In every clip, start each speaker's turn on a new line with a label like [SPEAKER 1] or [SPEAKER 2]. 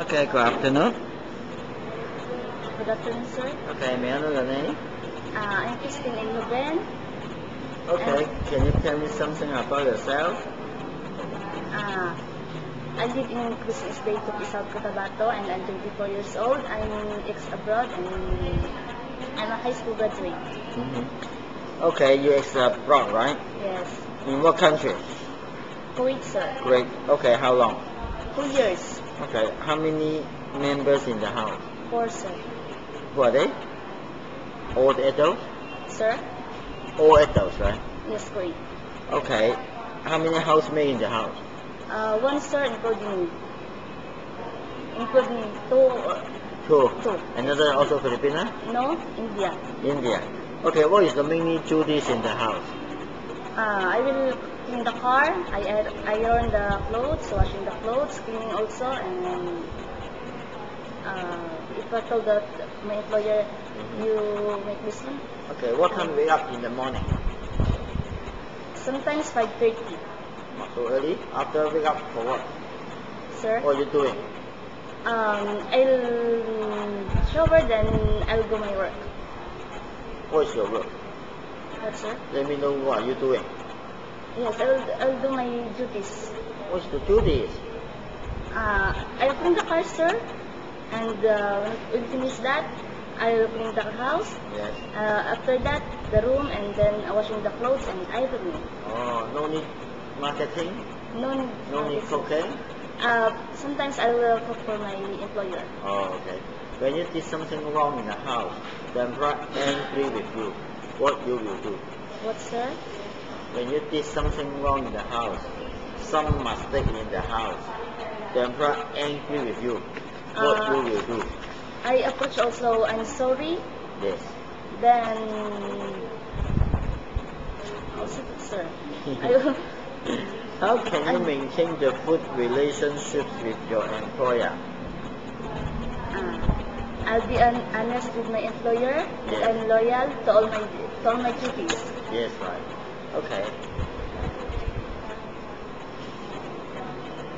[SPEAKER 1] Okay, good afternoon.
[SPEAKER 2] Good afternoon, sir.
[SPEAKER 1] Okay, may I know your name?
[SPEAKER 2] I'm Christine Engloben.
[SPEAKER 1] Okay, can you tell me something about yourself?
[SPEAKER 2] I live in Cruz Estate, South Cotabato, and I'm 24 years old. I'm ex-abroad, and I'm a high school graduate.
[SPEAKER 1] Okay, you ex-abroad, right?
[SPEAKER 2] Yes.
[SPEAKER 1] In what country?
[SPEAKER 2] Kuwait, sir.
[SPEAKER 1] Great. Okay, how long?
[SPEAKER 2] 2 years.
[SPEAKER 1] Okay, how many members in the house?
[SPEAKER 2] 4, sir.
[SPEAKER 1] Who are they? All adults?
[SPEAKER 2] Sir?
[SPEAKER 1] All adults, right?
[SPEAKER 2] Yes, Kuwait.
[SPEAKER 1] Okay, how many housemates in the house?
[SPEAKER 2] 1, sir, including me. Including 2.
[SPEAKER 1] Two.
[SPEAKER 2] 2.
[SPEAKER 1] Another also Filipina?
[SPEAKER 2] No, India.
[SPEAKER 1] India. Okay, what is the main duties in the house?
[SPEAKER 2] I will clean the car, I iron the clothes, washing the clothes, cleaning also, and if I told that my employer, you make this one.
[SPEAKER 1] Okay, what time you wake up in the morning?
[SPEAKER 2] Sometimes 5:30,
[SPEAKER 1] Not so early. After wake up for what?
[SPEAKER 2] sir.
[SPEAKER 1] What are you doing?
[SPEAKER 2] I'll shower, then I'll do my work.
[SPEAKER 1] What is your work?
[SPEAKER 2] What, sir?
[SPEAKER 1] Let me know what you doing.
[SPEAKER 2] Yes, I'll do my duties.
[SPEAKER 1] What's the duties?
[SPEAKER 2] I'll clean the car, sir, and when we finish that, I'll clean the house.
[SPEAKER 1] Yes.
[SPEAKER 2] After that, the room, and then washing the clothes and ironing.
[SPEAKER 1] Oh, no need marketing?
[SPEAKER 2] No,
[SPEAKER 1] No need cooking?
[SPEAKER 2] Sometimes I will cook for my employer.
[SPEAKER 1] Oh, okay. When you did something wrong in the house, the employer angry with you, what you will do?
[SPEAKER 2] What, sir?
[SPEAKER 1] When you did something wrong in the house, some mistake in the house, the employer angry with you, what you will do?
[SPEAKER 2] I approach also, I'm sorry.
[SPEAKER 1] Yes.
[SPEAKER 2] Then, also, sir, I will,
[SPEAKER 1] How can you maintain the good relationships with your employer?
[SPEAKER 2] I'll be honest with my employer.
[SPEAKER 1] Yes.
[SPEAKER 2] I'm loyal to all my duties.
[SPEAKER 1] Yes, right. Okay.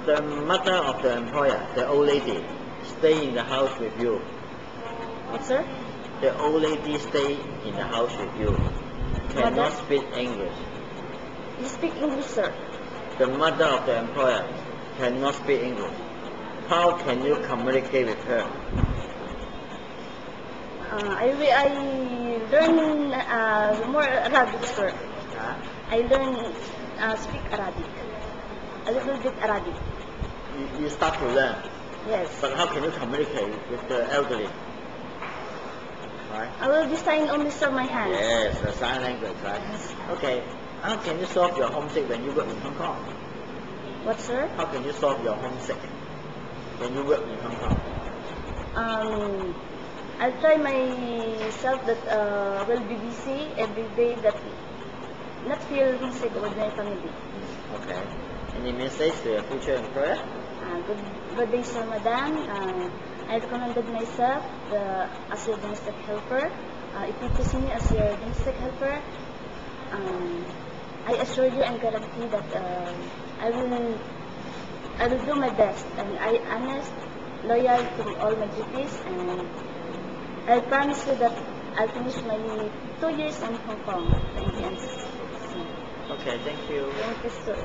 [SPEAKER 1] The mother of the employer, the old lady, stay in the house with you.
[SPEAKER 2] What, sir?
[SPEAKER 1] The old lady stay in the house with you. Cannot
[SPEAKER 2] Mother?
[SPEAKER 1] speak English.
[SPEAKER 2] You speak English, sir?
[SPEAKER 1] The mother of the employer cannot speak English. How can you communicate with her?
[SPEAKER 2] I learn more Arabic, sir.
[SPEAKER 1] Huh?
[SPEAKER 2] I learn speak Arabic. A little bit Arabic.
[SPEAKER 1] You start to learn,
[SPEAKER 2] Yes.
[SPEAKER 1] but how can you communicate with the elderly? Right?
[SPEAKER 2] I will be signing only, sir, my hands.
[SPEAKER 1] Yes, the sign language, right? Okay. How can you solve your homesick when you work in Hong Kong?
[SPEAKER 2] What, sir?
[SPEAKER 1] How can you solve your homesick when you work in Hong Kong?
[SPEAKER 2] I'll try myself that will be busy every day, that not feel homesick with my family.
[SPEAKER 1] Okay. Any message to your future employer?
[SPEAKER 2] Good day, sir, madam. I recommended myself as your domestic helper. If you choose me as your domestic helper, I assure you and guarantee that I will do my best, and I honest, loyal to all my duties, and I promise you that I'll finish my 2 years in Hong Kong.
[SPEAKER 1] Okay, thank you.
[SPEAKER 2] Thank you, sir.